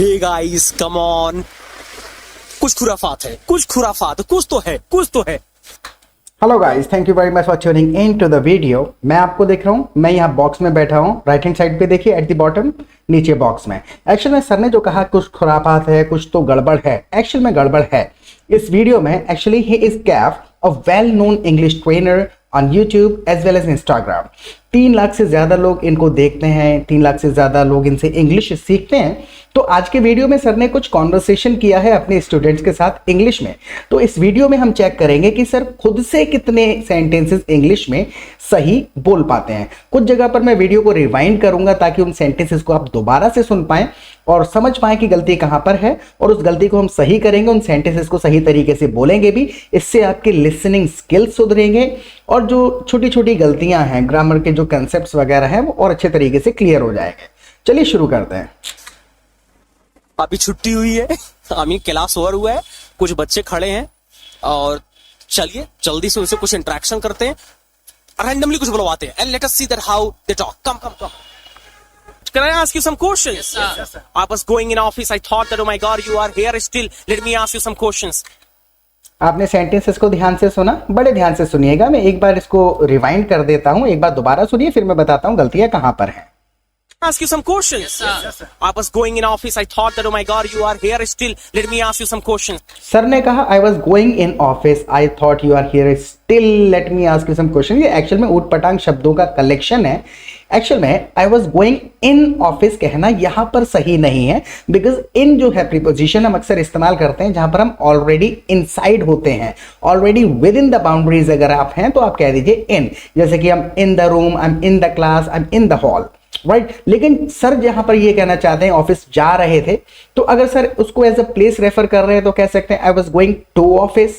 Hey guys come on, कुछ खुराफात है, कुछ खुराफात, कुछ तो है, कुछ तो है। Hello guys, thank you very much for tuning in to the video. मैं आपको देख रहा हूँ, मैं यहाँ बॉक्स में बैठा हूँ, राइट हैंड साइड पे देखिए एट द बॉटम, नीचे बॉक्स में। एक्चुअल में सर ने जो कहा कुछ खुरापात है, कुछ तो गड़बड़ है, एक्चुअल में गड़बड़ है। इस वीडियो में actually he is Kaif, a well known English trainer on YouTube as well as Instagram. 3 lakh से ज़्यादा लोग इनको देखते हैं, 3 लाख से ज़्यादा लोग इनसे इंग्लिश सीखते हैं। तो आज के वीडियो में सर ने कुछ कॉन्वर्सेशन किया है अपने स्टूडेंट्स के साथ इंग्लिश में। तो इस वीडियो में हम चेक करेंगे कि सर खुद से कितने सेंटेंसेस इंग्लिश में सही बोल पाते हैं। कुछ जगह पर मैं वीडियो को रिवाइंड करूंगा ताकि उन सेंटेंसेस को आप दोबारा से सुन पाएं और समझ पाएं कि गलती कहां पर है, और उस गलती को हम सही करेंगे, उन सेंटेंसेस को सही तरीके से बोलेंगे भी। इससे आपकी लिसनिंग स्किल्स सुधरेंगे और जो छोटी छोटी गलतियां हैं, ग्रामर के जो कंसेप्ट्स वगैरह हैं, वो और अच्छे तरीके से क्लियर हो जाएंगे। चलिए शुरू करते हैं। अभी छुट्टी हुई है, क्लास ओवर हुआ है, कुछ बच्चे खड़े हैं और चलिए जल्दी से उनसे कुछ इंटरेक्शन करते हैं, रैंडमली कुछ बुलवाते हैं and let us see that how they talk. Come Can I ask you some questions? Yes, sir. I was going in office. I thought that, oh my God, you are here still. Let me ask you some questions. आपने sentences को ध्यान से सुना, बड़े ध्यान से सुनिएगा। मैं एक बार इसको रिवाइंड कर देता हूँ, एक बार दोबारा सुनिए, फिर मैं बताता हूँ गलतियां कहाँ पर हैं। Ask you some questions. Yes, sir. I was going in office. I thought that, oh my God, you are here still. Let me ask you some questions. Sir ने कहा I was going in office. I thought you are here still. Let me ask you some questions. ये actual में ऊट पटांग शब्दों का collection है। Actual में I was going in office कहना यहाँ पर सही नहीं है, बिकॉज in जो है प्रीपोजिशन हम अक्सर इस्तेमाल करते हैं जहां पर हम ऑलरेडी इनसाइड होते हैं, already with in the boundaries अगर आप हैं तो आप कह दीजिए in, जैसे कि I'm in the room, I'm in the class, I'm in the hall, right. लेकिन सर जहां पर ये कहना चाहते हैं ऑफिस जा रहे थे, तो अगर सर उसको एज अ प्लेस रेफर कर रहे हैं तो कह सकते हैं I was going to office.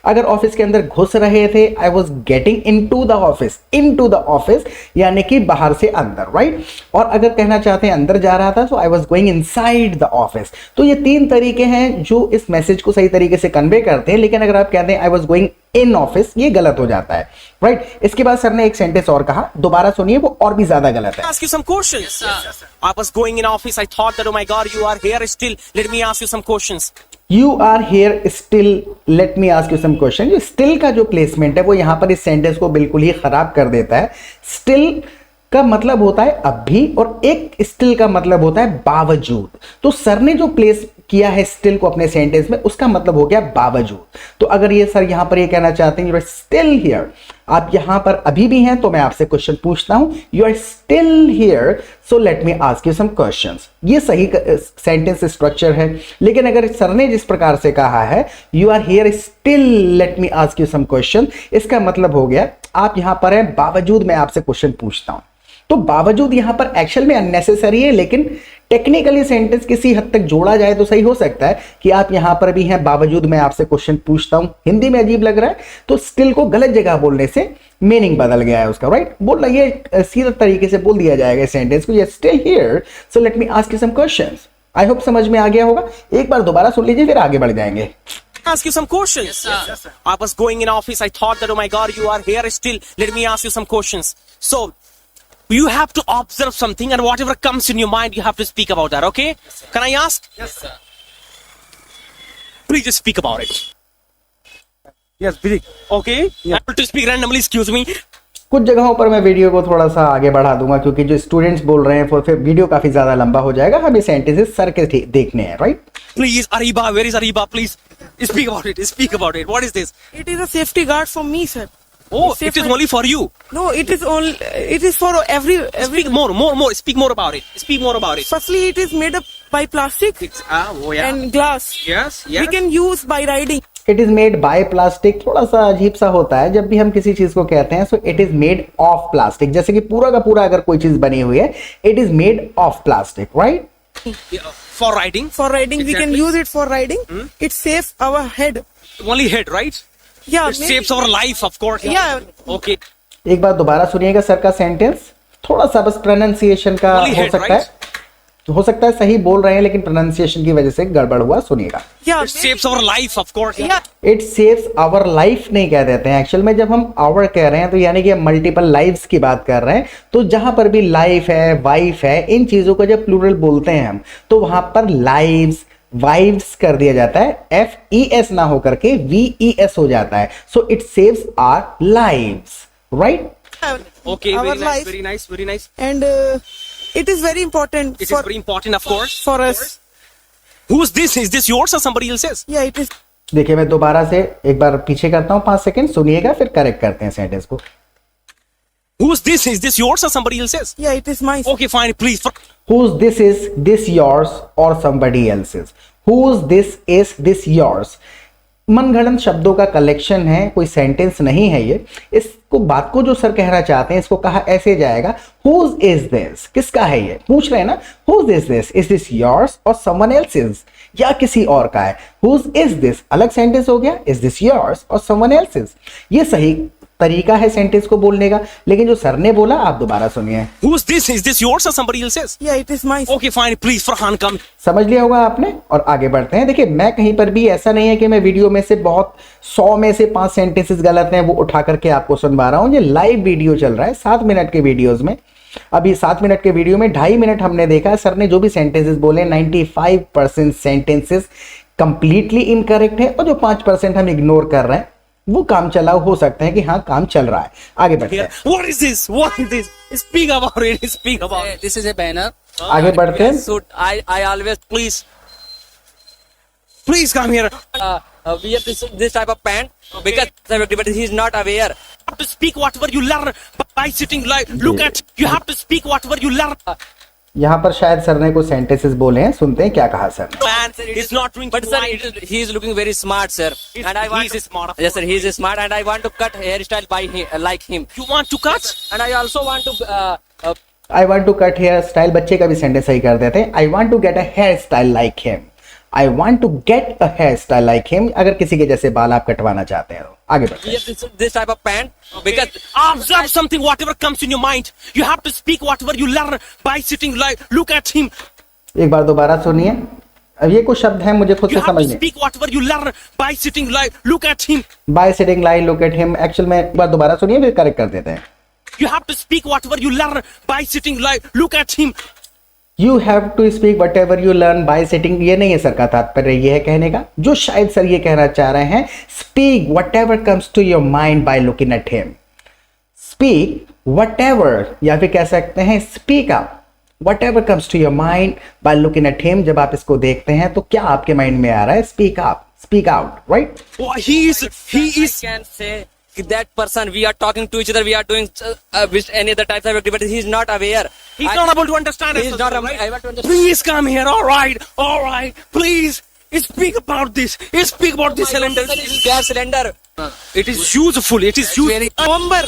अगर ऑफिस के अंदर घुस रहे थे, I was getting into the office, into the office यानी कि बाहर से अंदर, राइट। और अगर कहना चाहते हैं अंदर जा रहा था तो आई was going inside the office. तो ये 3 तरीके हैं जो इस मैसेज को सही तरीके से कन्वे करते हैं। लेकिन अगर आप कहते हैं I was going in office, ये गलत हो जाता है, राइट। इसके बाद सर ने एक सेंटेंस और कहा, दोबारा सुनिए, वो और भी ज्यादा गलत है। Ask you some questions. Yes, sir. I was going in office. I thought that, oh my God, you are here still. Let me ask you some questions. You are here still. Let me ask you some question. जो still का जो placement है वो यहाँ पर इस sentence को बिल्कुल ही खराब कर देता है। still का मतलब होता है अभी, और एक स्टिल का मतलब होता है बावजूद। तो सर ने जो प्लेस किया है स्टिल को अपने सेंटेंस में, उसका मतलब हो गया बावजूद। तो अगर ये सर यहां पर ये कहना चाहते हैं यू आर स्टिल हियर, आप यहां पर अभी भी हैं, तो मैं आपसे क्वेश्चन पूछता हूं, you are still here, so let me ask you some questions. ये सही सेंटेंस स्ट्रक्चर है। लेकिन अगर सर ने जिस प्रकार से कहा है you are here still, let me ask you some question, इसका मतलब हो गया आप यहां पर हैं, बावजूद मैं आपसे क्वेश्चन पूछता हूं। तो बावजूद यहां पर एक्चुअल में अननेसेसरी है, लेकिन टेक्निकली सेंटेंस किसी हद तक जोड़ा जाए तो सही हो सकता है कि आप यहां पर भी हैं, बावजूद मैं आपसे क्वेश्चन पूछता हूं। हिंदी में अजीब लग रहा है तो स्टिल को गलत जगह बोलने से मीनिंग बदल गया है उसका, राइट। बोलना ये सीधा तरीके से बोल दिया जाएगा सेंटेंस को, ये still here, so let me ask you some questions. I hope समझ में आ गया होगा। एक बार दोबारा सुन लीजिए, फिर आगे बढ़ जाएंगे। Ask you some questions. Yes, sir. I was going in office. I thought that, oh my God, you are here still. Let me ask you some questions. So, you have to observe something, and whatever comes in your mind, you have to speak about that, okay? Yes, can I ask? Yes, sir. Please just speak about it. Yes, please. Okay? Yeah. I want to speak randomly, excuse me. कुछ जगहों पर मैं video को थोड़ा सा आगे बढ़ा दूंगा क्योंकि जो स्टूडेंट्स बोल रहे हैं फिर वीडियो काफी ज्यादा लंबा हो जाएगा। हमें सेंटेंसेस सर के देखने हैं, right. Please, Ariba, where is Ariba? Please, speak about it. Speak about it. What is this? It is a safety guard for me, sir. Oh, it is only for you. No, it is only. It is for every. Speak more. Speak more about it. Speak more about it. Firstly, it is made up by plastic oh yeah. and glass. Yes. We can use by riding. It is made by plastic थोड़ा सा अजीब सा होता है जब भी हम किसी चीज को कहते हैं, so it is made of plastic. जैसे कि पूरा का पूरा अगर कोई चीज बनी हुई है, it is made of plastic, right. For riding. For riding, exactly. We can use it for riding. It saves our head. Only head, right? Yeah. It saves our life, of course. Yeah. Okay. एक बार दोबारा सुनिएगा sir का sentence, थोड़ा सा बस pronunciation का Only हो head, सकता right? है। तो हो सकता है सही बोल रहे हैं लेकिन प्रोनाउंसिएशन की वजह से गड़बड़ हुआ, सुनिएगा। Yeah. It saves our life, of course. Yeah. It saves our life नहीं कह देते हैं, एक्चुअल में जब हम आवर कह रहे हैं तो यानी कि हम मल्टीपल लाइव्स की बात कर रहे हैं। तो जहां पर भी लाइफ है, वाइफ है, इन चीजों का जब प्लूरल बोलते हैं हम तो वहां पर लाइव्स, वाइव्स कर दिया जाता है, FES ना होकर के VES हो जाता है। So it saves our lives, right? Okay, Our very nice, life. very nice, very nice. And it is very important It is for very important, of course. for us. Who's this? Is this yours or somebody else's? Yeah, it is. देखिए मैं दोबारा से एक बार पीछे करता हूं 5 second, सुनिएगा फिर करेक्ट करते हैं सेंटेंस को। Who's this? Is this yours or somebody else's? Yeah, it is mine. Okay, fine, please. Whose this is this yours or somebody else's? Whose this is this yours? मनगढ़ंत शब्दों का collection है, कोई sentence नहीं है ये। इसको बात को जो सर कहना चाहते हैं इसको कहा ऐसे जाएगा, whose is this? किसका है ये? पूछ रहे हैं ना, whose is this? Is this yours or someone else's? या किसी और का है। whose is this अलग सेंटेंस हो गया, is this yours or someone else's? ये सही तरीका है सेंटेंस को बोलने का, लेकिन जो सर ने बोला आप दोबारा सुनिए। Who's this? Is this yours or somebody else's? Yeah, it is mine. Okay, fine, please, Farhan, come. समझ लिया होगा आपने, और आगे बढ़ते हैं। देखिए मैं कहीं पर भी ऐसा नहीं है कि मैं वीडियो में से बहुत 100 में से 5 सेंटेंसेस गलत हैं वो उठा करके आपको सुनवा रहा हूँ। ये लाइव वीडियो चल रहा है 7 मिनट के वीडियोस में। अभी 7 मिनट के वीडियो में 2.5 मिनट हमने देखा सर ने जो भी सेंटेंसेस बोले 95% सेंटेंसेस कंप्लीटली इनकरेक्ट है, और जो 5% हम इग्नोर कर रहे हैं वो काम चलाओ हो सकते हैं कि हाँ काम चल रहा है। आगे बढ़ते Here. हैं, What is this? What is this? Speak about it. Speak about it. This is a banner. आगे बढ़ते हैं। So I always Please. Please come here. wear this type of pant because but he is not aware. You have to speak whatever you learn by sitting like. Look at. You have to speak whatever you learn. यहाँ पर शायद sir ने कुछ sentences बोले हैं, सुनते हैं क्या कहा सर ने। Man is not drinking But sir, wine. he is looking very smart, sir. He's- And I want he's smart, of Yes, sir. He is smart, and I want to cut hairstyle by him, like him. You want to cut? And I also want to. I want to cut hairstyle, बच्चे का भी sentence सही कर देते हैं। I want to get a hairstyle like him. I want to get a hairstyle like him, अगर किसी के जैसे बाल आप कटवाना चाहते हैं तो। आगे बढ़ते हैं। Wear this type of pant because Observe something, whatever comes in your mind. You have to speak whatever you learn by sitting like. Look at him. एक बार दोबारा सुनिए, अब ये कुछ शब्द हैं मुझे खुद You से have to समझने। speak whatever you learn by sitting like. Look at him. Bye sitting line, look at him, actual में एक बार दोबारा सुनिए फिर करेक्ट कर देते हैं। You have to speak whatever you learn by sitting like. Look at him. You have to speak whatever you learn by sitting, ये नहीं है सर का तात्पर्य, ये है कहने का जो शायद सर ये कहना चाह रहे हैं, speak whatever comes to your mind by looking at him. Speak whatever, या फिर कह सकते हैं speak up whatever comes to your mind by looking at him. जब आप इसको देखते हैं तो क्या आपके माइंड में आ रहा है? Speak up, speak out, right? Oh, he is. I can say that person we are talking to each other, we are doing with any other types of activity, he is not aware. He's not able to understand. He is us, not right? able to understand. Please come here. All right. Please speak about this. Speak about this cylinder. This is gas cylinder. It is useful. It is useful. November.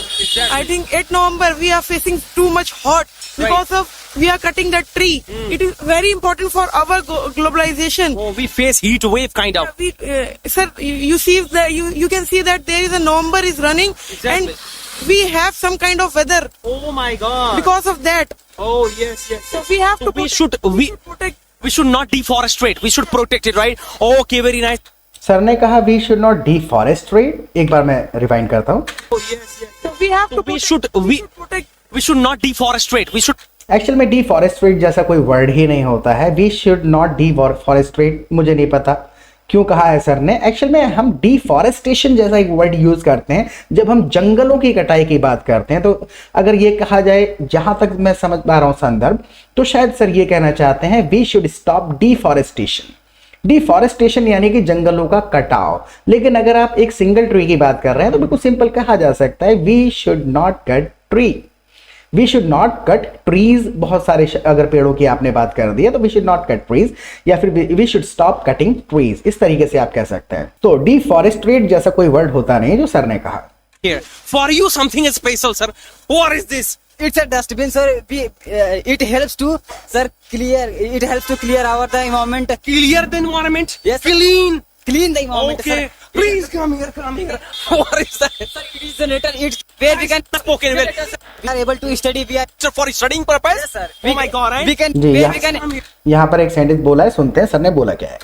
I think 8 November we are facing too much hot because of we are cutting the tree. It is very important for our globalization. Oh, we face heat wave kind of. We, sir, you see that you can see that there is a November is running Exactly. and we have some kind of weather Oh my God. because of that. Oh yes. So we have to We should protect. we should not deforestate. We should protect it, right? Okay, very nice. Sir ने कहा we should not डिफॉरेस्ट्रेट, एक बार मैं rewind करता हूँ। Oh yes. So we have to We should protect. we should not deforestate. We should. Actual में डिफॉरेस्ट्रेट जैसा कोई word ही नहीं होता है। वी शुड नॉट डिफॉरेस्ट्रेट, मुझे नहीं पता क्यों कहा है सर ने। एक्चुअल में हम डिफॉरेस्टेशन जैसा एक वर्ड यूज करते हैं जब हम जंगलों की कटाई की बात करते हैं। तो अगर ये कहा जाए, जहां तक मैं समझ पा रहा हूं संदर्भ, तो शायद सर ये कहना चाहते हैं we should stop deforestation. Deforestation यानी कि जंगलों का कटाव। लेकिन अगर आप एक सिंगल ट्री की बात कर रहे हैं तो बिल्कुल सिंपल कहा जा सकता है we should not cut tree. We should not cut trees, बहुत सारे अगर पेड़ों की आपने बात कर दी है तो we should not cut trees, या फिर we should stop cutting trees, इस तरीके से आप कह सकते हैं। तो डिफॉरेस्ट्रेट जैसा कोई वर्ड होता नहीं जो सर ने कहा। Here for you something is special, sir. What is this? It's a dustbin, sir. It helps to, sir, clear. It helps to clear our the environment, Clear the environment. Yes, sir. Clean. clean the environment, Okay. sir. Please come here, come here. What is that? It is the letter. It's where we can Spoken well. we are able to study. We are For studying purpose? Yes, sir. Oh my God, right? we can ji where we can यहाँ पर एक sentence बोला है, सुनते हैं sir ने बोला क्या है.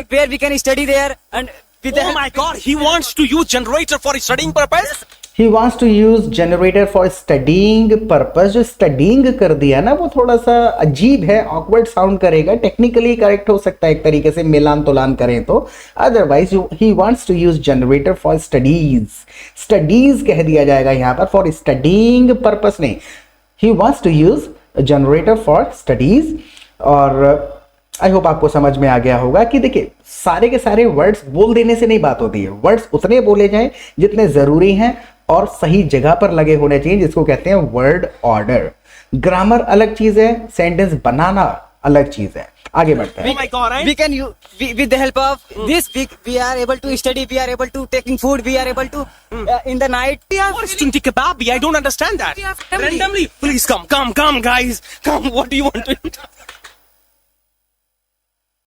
where we can study there and with the Oh my God, he wants to use generator for studying purpose? He wants to use generator for studying purpose. जो studying कर दिया ना वो थोड़ा सा अजीब है, awkward sound करेगा. टेक्निकली करेक्ट हो सकता है एक तरीके से मिलान तोलान करें तो. Otherwise he wants to use generator for studies. Studies कह दिया जाएगा यहाँ पर, for studying purpose नहीं. He wants to use generator for studies. और आई होप आपको समझ में आ गया होगा कि देखिए सारे के सारे वर्ड्स बोल देने से नहीं बात होती है. वर्ड्स उतने बोले जाएं जितने जरूरी हैं और सही जगह पर लगे होने चाहिए, जिसको कहते हैं वर्ड ऑर्डर. ग्रामर अलग चीज है, सेंटेंस बनाना अलग चीज है. आगे बढ़ते हैं. Oh my God, right? we can with the help of this we are able to study. We are able to taking food. We are able to in the night. We are What is Tunti Kebabi? I don't understand that. Yeah, family. Randomly. Please come, guys. Come, what do you want to eat?